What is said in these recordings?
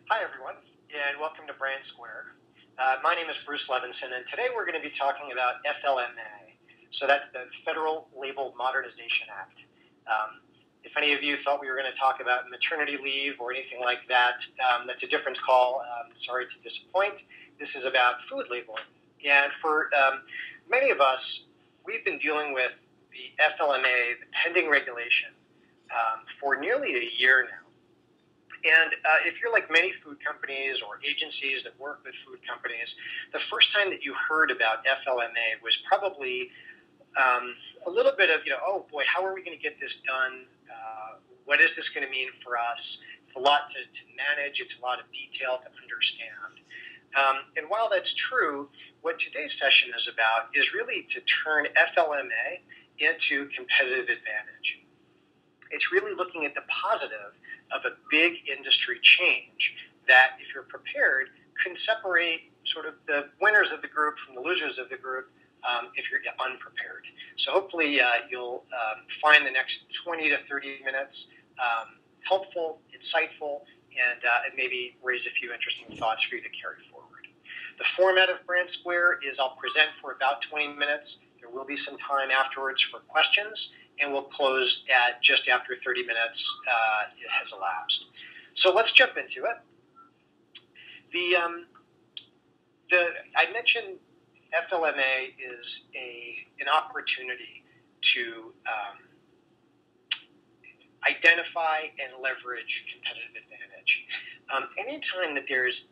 Hi, everyone, and welcome to Brand Square. My name is Bruce Levinson, and today we're going to be talking about FLMA. So that's the Federal Label Modernization Act. If any of you thought we were going to talk about maternity leave or anything like that, that's a different call. Sorry to disappoint. This is about food labeling. And for many of us, we've been dealing with the FLMA, the pending regulation, for nearly a year now. And if you're like many food companies or agencies that work with food companies, the first time that you heard about FLMA was probably a little bit of, oh boy, how are we going to get this done? What is this going to mean for us? It's a lot to manage. It's a lot of detail to understand. And while that's true, what today's session is about is really to turn FLMA into competitive advantage. It's really looking at the positive of a big industry change that, if you're prepared, can separate sort of the winners of the group from the losers of the group if you're unprepared. So hopefully you'll find the next 20 to 30 minutes helpful, insightful, and maybe raise a few interesting thoughts for you to carry forward. The format of Brand Square is I'll present for about 20 minutes. There will be some time afterwards for questions, and we'll close at just after 30 minutes it has elapsed. So let's jump into it. I mentioned FLMA is an opportunity to identify and leverage competitive advantage. Anytime that there's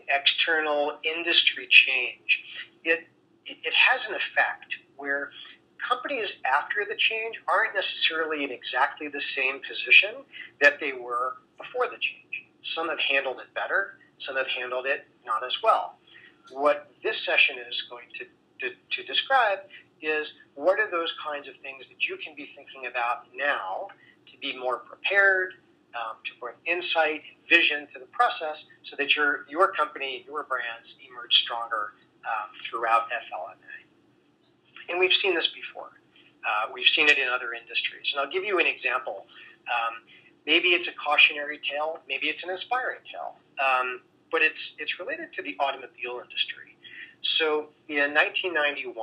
external industry change, it has an effect where companies after the change aren't necessarily in exactly the same position that they were before the change. Some have handled it better, some have handled it not as well. What this session is going to describe is what are those kinds of things that you can be thinking about now to be more prepared, to bring insight and vision to the process so that your company, your brands emerge stronger throughout FLMA. And we've seen this before. We've seen it in other industries. And I'll give you an example. Maybe it's a cautionary tale. Maybe it's an inspiring tale. But it's related to the automobile industry. So in 1991,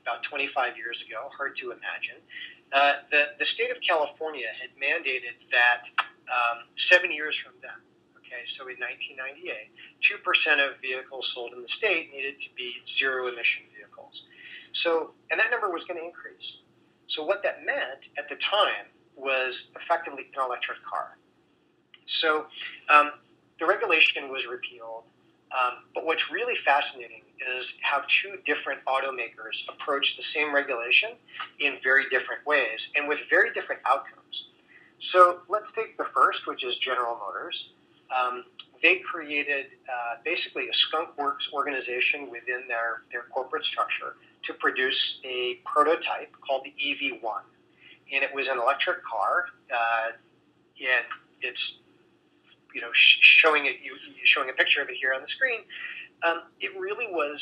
about 25 years ago, hard to imagine, the state of California had mandated that 7 years from then, okay, so in 1998, 2% of vehicles sold in the state needed to be zero-emission vehicles. So, and that number was going to increase. So what that meant at the time was effectively an electric car. So the regulation was repealed, but what's really fascinating is how two different automakers approached the same regulation in very different ways and with very different outcomes. So let's take the first, which is General Motors. They created basically a skunk works organization within their corporate structure to produce a prototype called the EV1. And it was an electric car, and it's, showing a picture of it here on the screen. It really was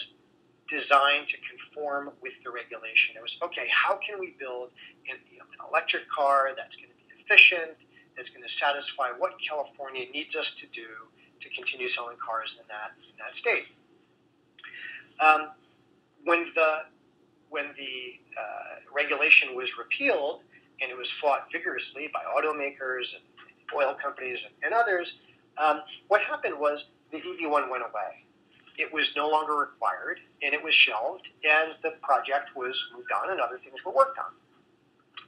designed to conform with the regulation. It was, okay, how can we build an electric car that's going to be efficient, that's going to satisfy what California needs us to do to continue selling cars in that state. When the regulation was repealed, and it was fought vigorously by automakers and oil companies and others, what happened was the EV1 went away. It was no longer required, and it was shelved, and the project was moved on, and other things were worked on.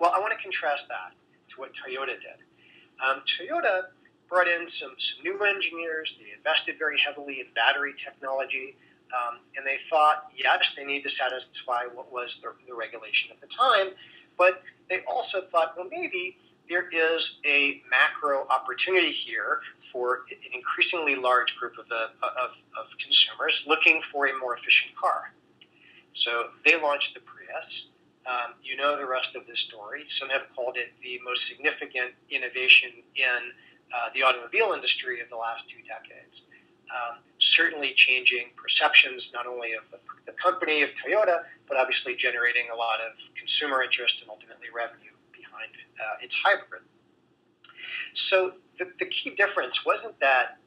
Well, I want to contrast that to what Toyota did. Toyota brought in some new engineers. They invested very heavily in battery technology, and they thought, yes, they need to satisfy what was the regulation at the time, but they also thought, well, maybe there is a macro opportunity here for an increasingly large group of consumers looking for a more efficient car. So they launched the Prius. You know the rest of the story. Some have called it the most significant innovation in the automobile industry of the last 2 decades. Certainly changing perceptions not only of the company, of Toyota, but obviously generating a lot of consumer interest and ultimately revenue behind its hybrid. So the key difference wasn't that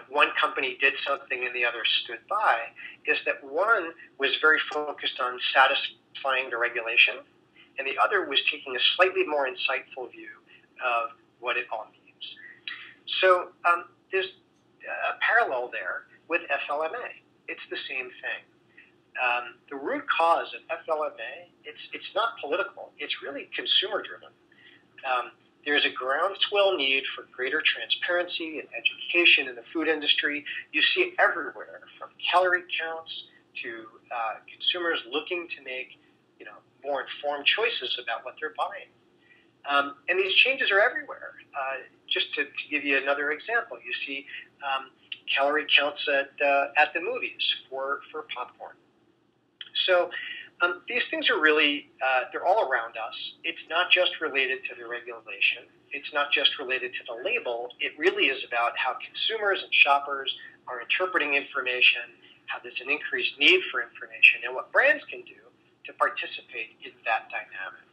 one company did something and the other stood by, is that one was very focused on satisfying the regulation, and the other was taking a slightly more insightful view of what it all means. So there's a parallel there with FLMA. It's the same thing. The root cause of FLMA, it's not political. It's really consumer-driven. There's a groundswell need for greater transparency and education in the food industry. You see it everywhere, from calorie counts to consumers looking to make more informed choices about what they're buying. And these changes are everywhere. Just to give you another example, you see calorie counts at the movies for popcorn. So these things are really, they're all around us. It's not just related to the regulation. It's not just related to the label. It really is about how consumers and shoppers are interpreting information, how there's an increased need for information, and what brands can do to participate in that dynamic.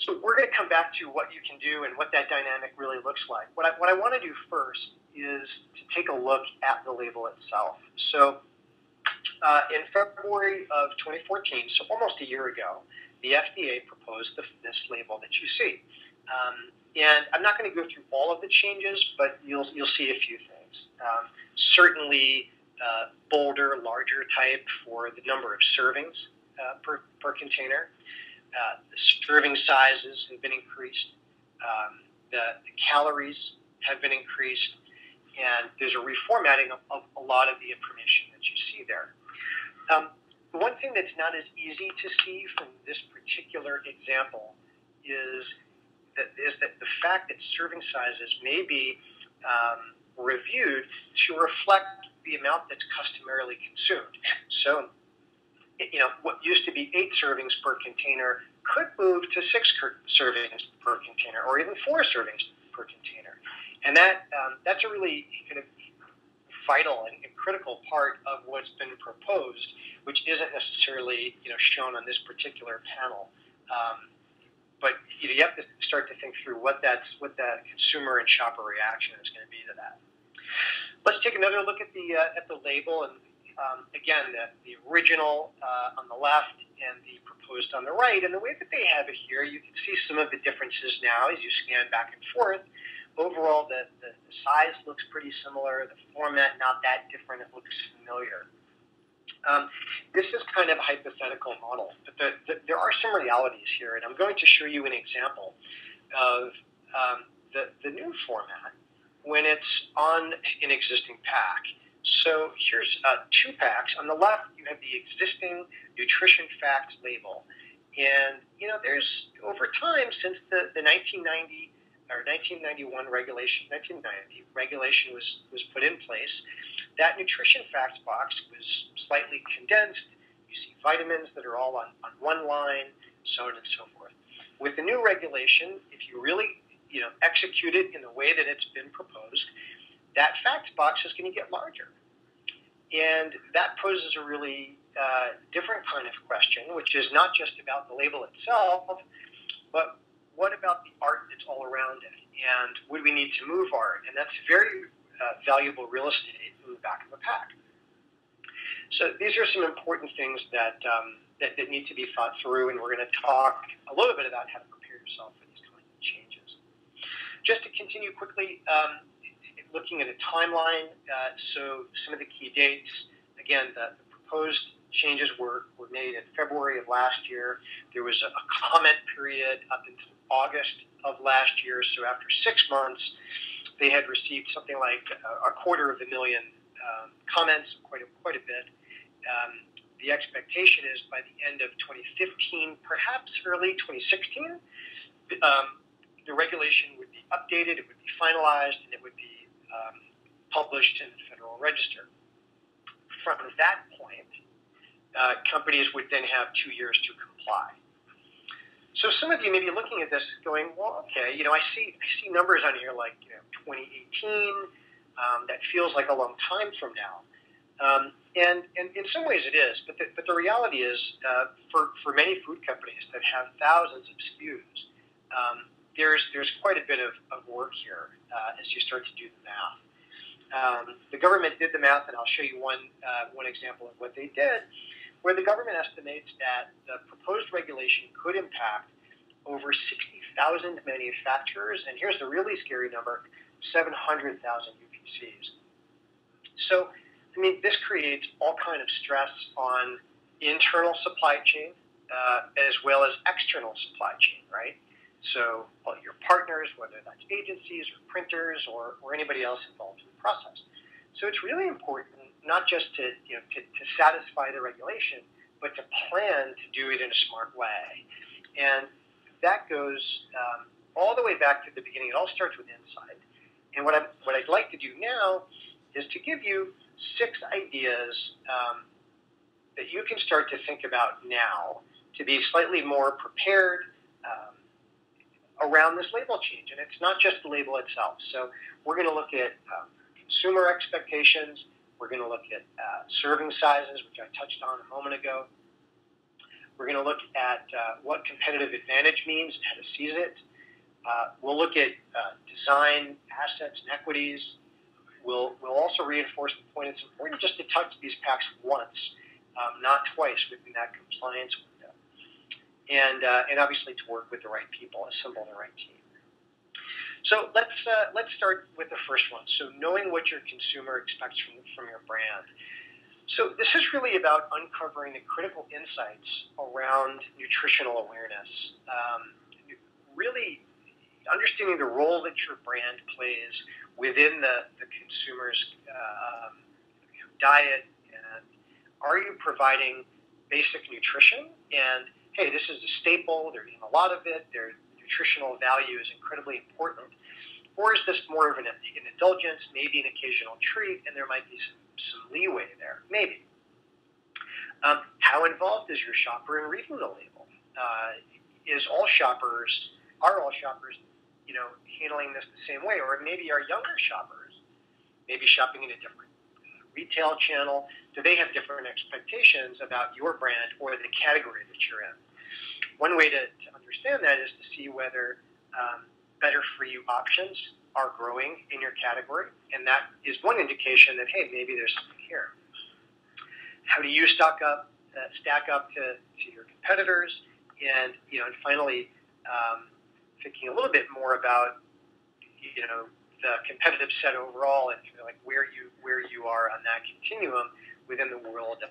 So we're going to come back to what you can do and what that dynamic really looks like. What I want to do first is to take a look at the label itself. So in February of 2014, so almost a year ago, the FDA proposed this label that you see. And I'm not going to go through all of the changes, but you'll see a few things. Certainly bolder, larger type for the number of servings per container. The serving sizes have been increased. The calories have been increased. And there's a reformatting of a lot of the information that you see there. The one thing that's not as easy to see from this particular example is that the fact that serving sizes may be reviewed to reflect the amount that's customarily consumed. So, what used to be 8 servings per container could move to 6 servings per container, or even 4 servings per container. And that's a really kind of vital and critical part of what's been proposed, which isn't necessarily shown on this particular panel. But you have to start to think through what that consumer and shopper reaction is going to be to that. Let's take another look at the label, and again, the original on the left and the proposed on the right. And the way that they have it here, you can see some of the differences now as you scan back and forth. Overall, the size looks pretty similar. The format, not that different. It looks familiar. This is kind of a hypothetical model, but there are some realities here, and I'm going to show you an example of the new format when it's on an existing pack. So here's 2 packs. On the left, you have the existing nutrition facts label. And, there's, over time, since the 1990 or 1991 regulation, 1990 regulation was put in place, that nutrition facts box was slightly condensed. You see vitamins that are all on one line, so on and so forth. With the new regulation, if you really execute it in the way that it's been proposed, that facts box is going to get larger. And that poses a really different kind of question, which is not just about the label itself, but what about the art that's all around it? And would we need to move art? And that's very valuable real estate in the back of the pack. So these are some important things that need to be thought through, and we're going to talk a little bit about how to prepare yourself for these kinds of changes. Just to continue quickly, looking at a timeline, so some of the key dates, again, the proposed changes were made in February of last year. There was a comment period up until August of last year, so after 6 months, they had received something like 250,000 comments, quite a bit. The expectation is by the end of 2015, perhaps early 2016, the regulation would be updated, it would be finalized, and it would be published in the Federal Register. From that point, companies would then have 2 years to comply. So some of you may be looking at this going, well, okay, I see numbers on here like 2018. That feels like a long time from now. And in some ways it is, but the reality is for many food companies that have thousands of SKUs, there's quite a bit of work here as you start to do the math. The government did the math, and I'll show you one example of what they did, where the government estimates that the proposed regulation could impact over 60,000 manufacturers, and here's the really scary number, 700,000 UPCs. So, I mean, this creates all kind of stress on internal supply chain as well as external supply chain, right? So all your partners, whether that's agencies or printers or anybody else involved in the process. So it's really important not just to satisfy the regulation, but to plan to do it in a smart way. And that goes all the way back to the beginning. It all starts with insight. And what I'd like to do now is to give you 6 ideas that you can start to think about now to be slightly more prepared around this label change. And it's not just the label itself. So we're going to look at consumer expectations. We're going to look at serving sizes, which I touched on a moment ago. We're going to look at what competitive advantage means and how to seize it. We'll look at design, assets, and equities. We'll also reinforce the point it's important just to touch these packs once, not twice within that compliance window. And obviously to work with the right people, assemble the right team. So let's start with the first one. So knowing what your consumer expects from your brand. So this is really about uncovering the critical insights around nutritional awareness. Really understanding the role that your brand plays within the consumer's diet, and are you providing basic nutrition? And hey, this is a staple. They're eating a lot of it. Their nutritional value is incredibly important. Or is this more of an indulgence, maybe an occasional treat, and there might be some leeway there? Maybe. How involved is your shopper in reading the label? Are all shoppers, handling this the same way? Or maybe our younger shoppers, maybe shopping in a different retail channel, do they have different expectations about your brand or the category that you're in? One way to understand that is to see whether better-for-you options are growing in your category, and that is one indication that, hey, maybe there's something here. How do you stack up to your competitors? And finally, thinking a little bit more about the competitive set overall, and where you are on that continuum within the world of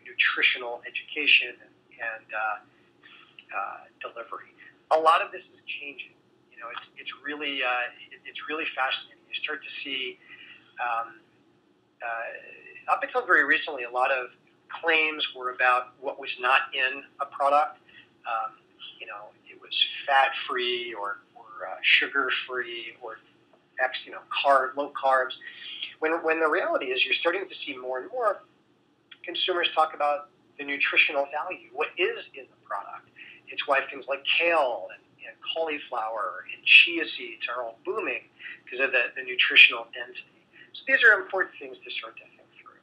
nutritional education and delivery. A lot of this is changing. It's really fascinating. You start to see, up until very recently, a lot of claims were about what was not in a product. It was fat-free or sugar-free or low carbs. When the reality is, you're starting to see more and more consumers talk about the nutritional value. What is in the product? It's why things like kale and cauliflower and chia seeds are all booming because of the nutritional density. So these are important things to start to think through.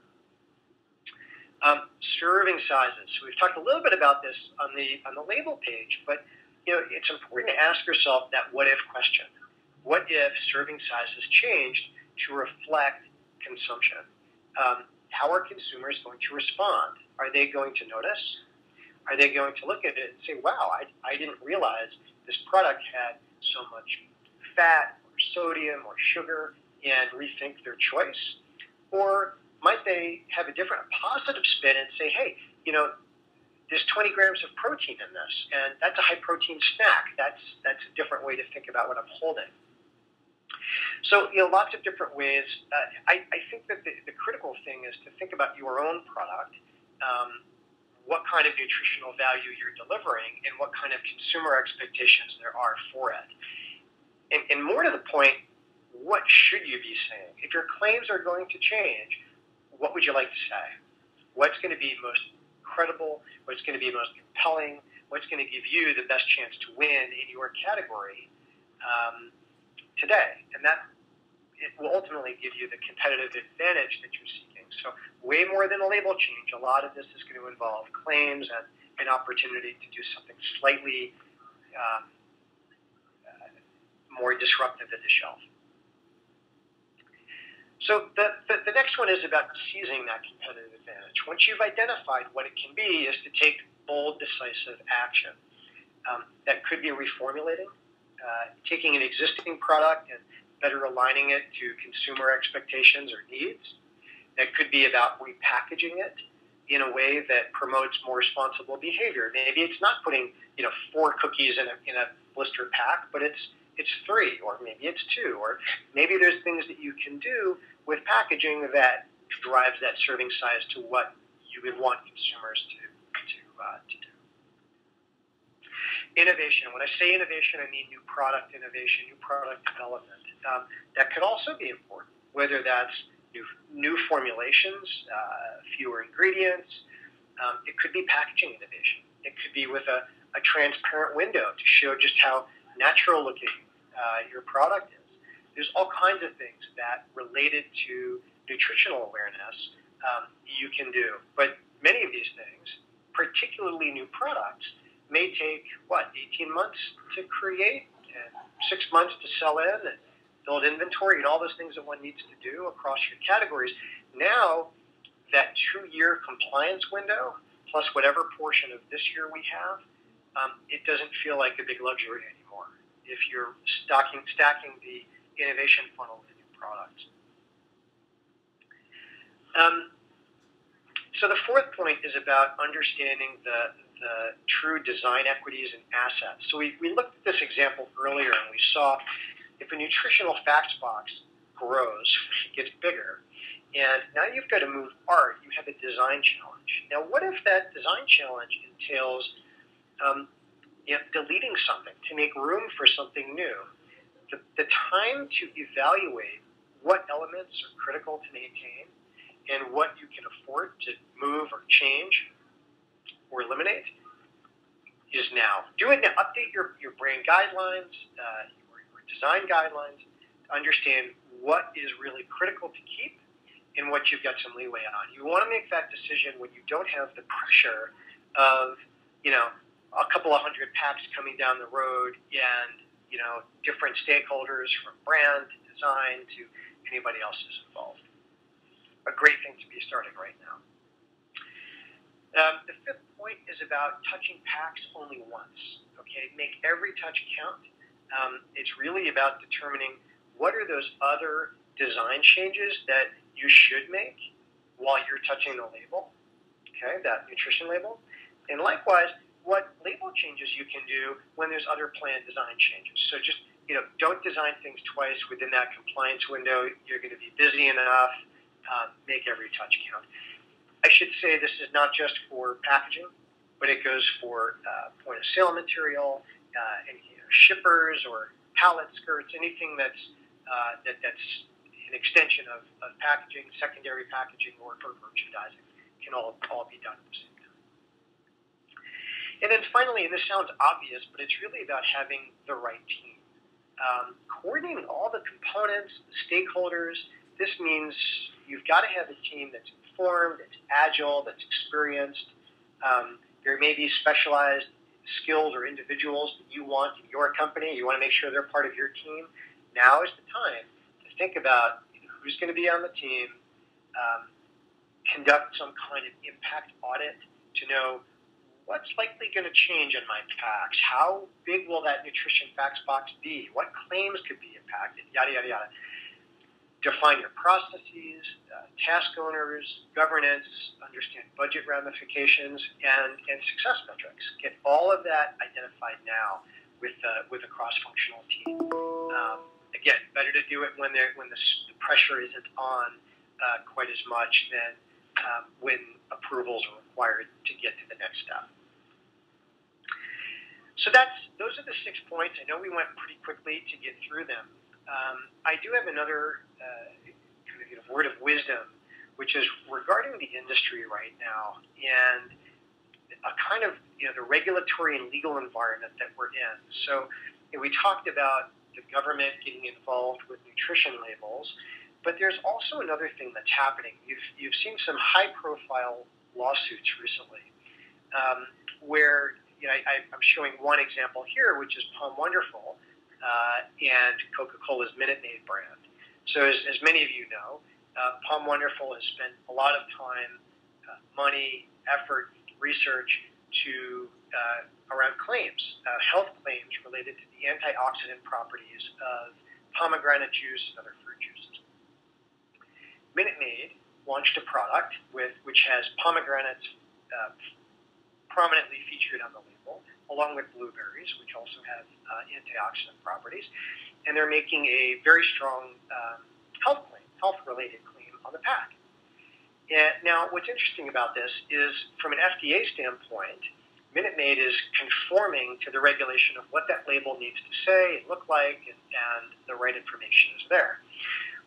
Serving sizes. So we've talked a little bit about this on the label page, but it's important to ask yourself that what-if question. What if serving sizes changed to reflect consumption? How are consumers going to respond? Are they going to notice? Are they going to look at it and say, wow, I didn't realize this product had so much fat or sodium or sugar, and rethink their choice? Or might they have a different positive spin and say, hey, there's 20 grams of protein in this, and that's a high-protein snack. That's a different way to think about what I'm holding. So, lots of different ways. I think that the critical thing is to think about your own product, what kind of nutritional value you're delivering, and what kind of consumer expectations there are for it. And more to the point, what should you be saying? If your claims are going to change, what would you like to say? What's going to be most credible? What's going to be most compelling? What's going to give you the best chance to win in your category today? And that it will ultimately give you the competitive advantage that you're seeking. So way more than a label change, a lot of this is going to involve claims and an opportunity to do something slightly more disruptive at the shelf. So the next one is about seizing that competitive advantage. Once you've identified what it can be, is to take bold, decisive action. That could be reformulating, taking an existing product and better aligning it to consumer expectations or needs. That could be about repackaging it in a way that promotes more responsible behavior. Maybe it's not putting 4 cookies in a blister pack, but it's 3, or maybe it's 2, or maybe there's things that you can do with packaging that drives that serving size to what you would want consumers to do. Innovation. When I say innovation, I mean new product innovation, new product development. That could also be important, whether that's new formulations, fewer ingredients. It could be packaging innovation. It could be with a transparent window to show just how natural looking your product is. There's all kinds of things that related to nutritional awareness you can do. But many of these things, particularly new products, may take, 18 months to create, and 6 months to sell in, and build inventory, and all those things that one needs to do across your categories. Now, that 2-year compliance window, plus whatever portion of this year we have, it doesn't feel like a big luxury anymore if you're stacking the innovation funnel with new products. So the fourth point is about understanding the true design equities and assets. So we looked at this example earlier, and we saw if a nutritional facts box grows, it gets bigger, and now you've got to move art, you have a design challenge. Now, what if that design challenge entails deleting something to make room for something new? The time to evaluate what elements are critical to maintain and what you can afford to move or change or eliminate is now. Do it now. Update your brand guidelines, your design guidelines, to understand what is really critical to keep and what you've got some leeway on. You want to make that decision when you don't have the pressure of, a couple of hundred packs coming down the road and, different stakeholders from brand to design to anybody else is involved. A great thing to be starting right now. The fifth point is about touching packs only once. Okay, make every touch count. It's really about determining what are those other design changes that you should make while you're touching the label. Okay, that nutrition label, and likewise, what label changes you can do when there's other planned design changes. So just don't design things twice within that compliance window. You're going to be busy enough. Make every touch count. I should say this is not just for packaging, but it goes for point of sale material, any shippers or pallet skirts, anything that's an extension of packaging, secondary packaging, or for merchandising can all be done at the same time. And then finally, and this sounds obvious, but it's really about having the right team. Coordinating all the components, the stakeholders. This means you've got to have a team that's informed, that's agile, that's experienced. There may be specialized skills or individuals that you want in your company. You want to make sure they're part of your team. Now is the time to think about who's going to be on the team, conduct some kind of impact audit to know what's likely going to change in my packs. How big will that nutrition facts box be? What claims could be impacted? Yada, yada, yada. Define your processes, task owners, governance, understand budget ramifications, and success metrics. Get all of that identified now with a cross-functional team. Again, better to do it when the pressure isn't on quite as much than when approvals are required to get to the next step. So those are the 6 points. I know we went pretty quickly to get through them. I do have another kind of word of wisdom, which is regarding the industry right now and a kind of the regulatory and legal environment that we're in. So we talked about the government getting involved with nutrition labels, but there's also another thing that's happening. You've seen some high-profile lawsuits recently where I'm showing one example here, which is Palm Wonderful, and Coca-Cola's Minute Maid brand. So as many of you know, Palm Wonderful has spent a lot of time, money, effort, research to around claims, health claims related to the antioxidant properties of pomegranate juice and other fruit juices. Minute Maid launched a product which has pomegranates prominently featured on the label, along with blueberries, which also have antioxidant properties. And they're making a very strong health-related claim on the pack. And now, what's interesting about this is, from an FDA standpoint, Minute Maid is conforming to the regulation of what that label needs to say and look like, and the right information is there.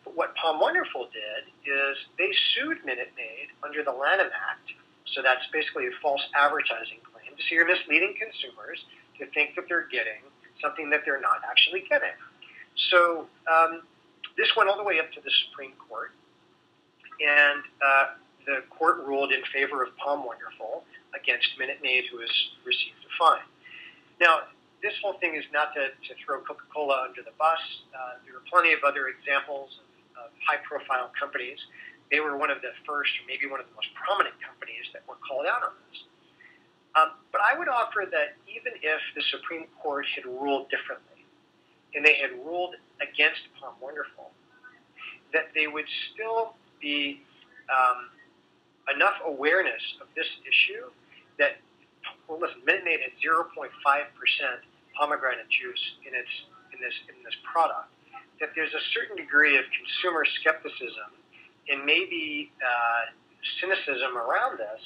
But what Palm Wonderful did is they sued Minute Maid under the Lanham Act, so that's basically a false advertising claim. So you're misleading consumers to think that they're getting something that they're not actually getting. So this went all the way up to the Supreme Court, and the court ruled in favor of Palm Wonderful against Minute Maid, who has received a fine. Now, this whole thing is not to throw Coca-Cola under the bus. There are plenty of other examples of high-profile companies. They were one of the first, or maybe one of the most prominent companies that were called out on this. But I would offer that even if the Supreme Court had ruled differently, and they had ruled against Palm Wonderful, that they would still be enough awareness of this issue that, well, listen, Minute Maid had 0.5% pomegranate juice in this product, that there's a certain degree of consumer skepticism and maybe cynicism around this,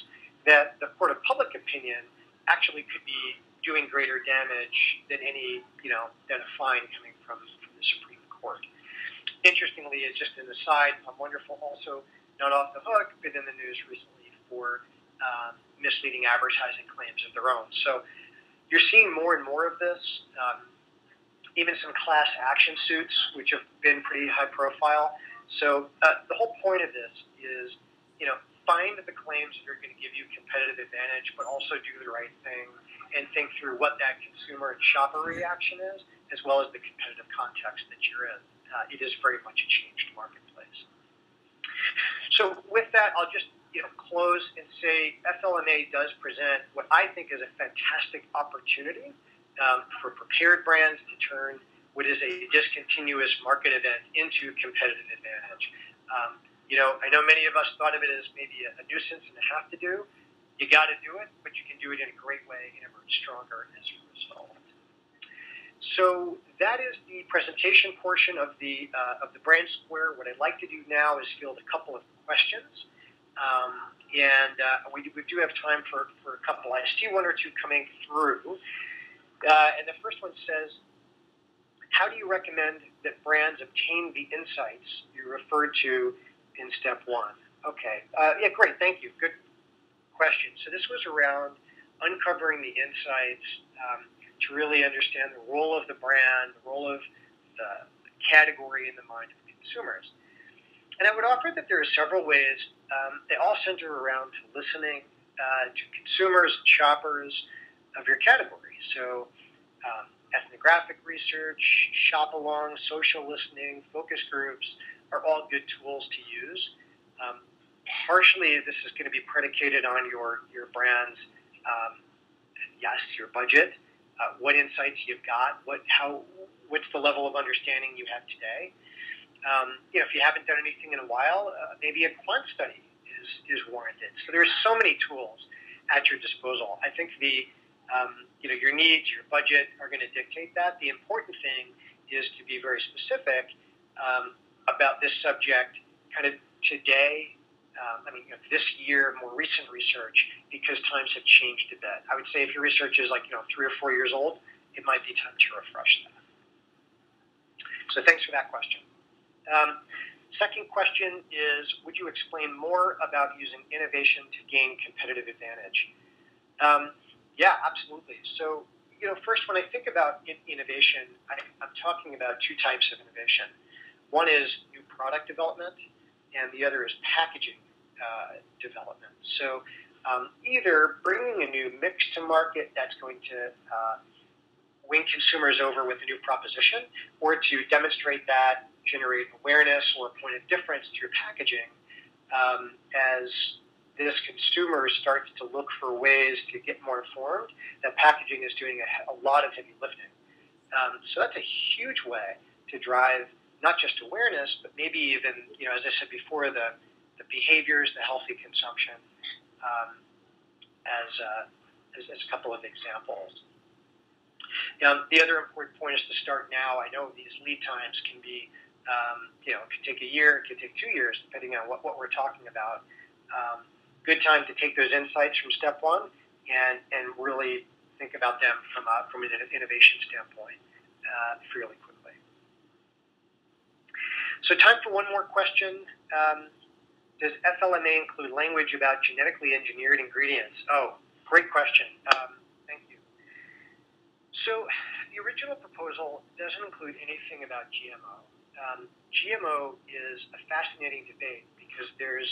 that the court of public opinion actually could be doing greater damage than than a fine coming from the Supreme Court. Interestingly, it's just an aside, Palm Wonderful also not off the hook, been in the news recently for misleading advertising claims of their own. So you're seeing more and more of this, even some class action suits, which have been pretty high profile. So the whole point of this is, find the claims that are going to give you competitive advantage, but also do the right thing and think through what that consumer and shopper reaction is, as well as the competitive context that you're in. It is very much a changed marketplace. So with that, I'll just close and say FLMA does present what I think is a fantastic opportunity for prepared brands to turn what is a discontinuous market event into competitive advantage. I know many of us thought of it as maybe a nuisance and a have to do. You got to do it, but you can do it in a great way and emerge stronger as a result. So that is the presentation portion of the Brand Square. What I'd like to do now is field a couple of questions, we do have time for a couple. I see one or two coming through, and the first one says, how do you recommend that brands obtain the insights you referred to in step one? Okay, yeah, great, thank you. Good question. So this was around uncovering the insights to really understand the role of the brand, the role of the category in the mind of consumers. And I would offer that there are several ways. They all center around listening to consumers and shoppers of your category. So ethnographic research, shop-along, social listening, focus groups are all good tools to use. Partially, this is going to be predicated on your brand's, your budget, what insights you've got, what's the level of understanding you have today. If you haven't done anything in a while, maybe a quant study is warranted. So there's so many tools at your disposal. I think your needs, your budget are going to dictate that. The important thing is to be very specific about this subject kind of today, this year, more recent research, because times have changed a bit. I would say if your research is 3 or 4 years old, it might be time to refresh that. So thanks for that question. Second question is, would you explain more about using innovation to gain competitive advantage? Yeah, absolutely. So, first, when I think about innovation, I'm talking about two types of innovation. One is new product development, and the other is packaging development. So either bringing a new mix to market that's going to win consumers over with a new proposition, or to demonstrate that, generate awareness or a point of difference to your packaging, as this consumer starts to look for ways to get more informed, that packaging is doing a lot of heavy lifting. So that's a huge way to drive not just awareness, but maybe even, as I said before, the behaviors, the healthy consumption, as a couple of examples. The other important point is to start now. I know these lead times can be, it could take a year, it could take 2 years, depending on what we're talking about. Good time to take those insights from step one and really think about them from an innovation standpoint fairly quickly. So time for one more question. Does FLMA include language about genetically engineered ingredients? Oh, great question. Thank you. So the original proposal doesn't include anything about GMO. GMO is a fascinating debate because to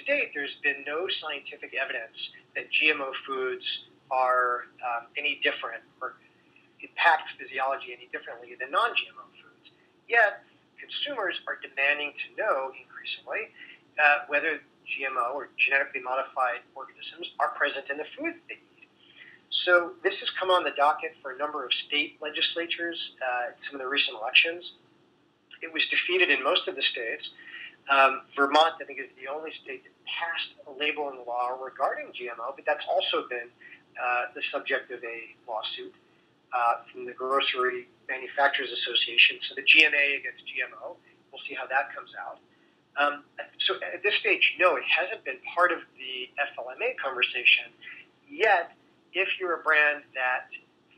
date, there's been no scientific evidence that GMO foods are any different or impact physiology any differently than non-GMO foods. Yet, consumers are demanding to know increasingly whether GMO or genetically modified organisms are present in the foods they eat. So this has come on the docket for a number of state legislatures in some of the recent elections. It was defeated in most of the states. Vermont, I think, is the only state that passed a label in the law regarding GMO, but that's also been the subject of a lawsuit from the Grocery Manufacturers Association. So the GMA against GMO. We'll see how that comes out. So at this stage, no, it hasn't been part of the FLMA conversation. Yet, if you're a brand that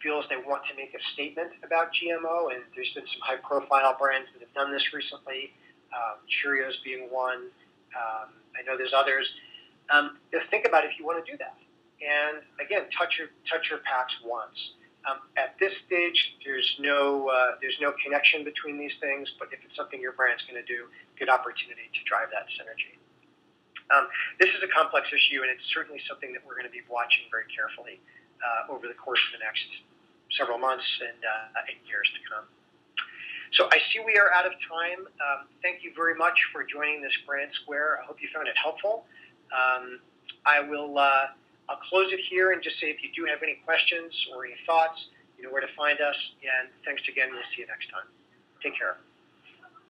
feels they want to make a statement about GMO, and there's been some high-profile brands that have done this recently, Cheerios being one. I know there's others. Think about if you want to do that. And again, touch your packs once. At this stage, there's no connection between these things. But if it's something your brand's going to do, good opportunity to drive that synergy. This is a complex issue, and it's certainly something that we're going to be watching very carefully over the course of the next several months and 8 years to come. So I see we are out of time. Thank you very much for joining this Brand Square. I hope you found it helpful. I'll close it here and just say if you do have any questions or any thoughts, you know where to find us. And thanks again. We'll see you next time. Take care.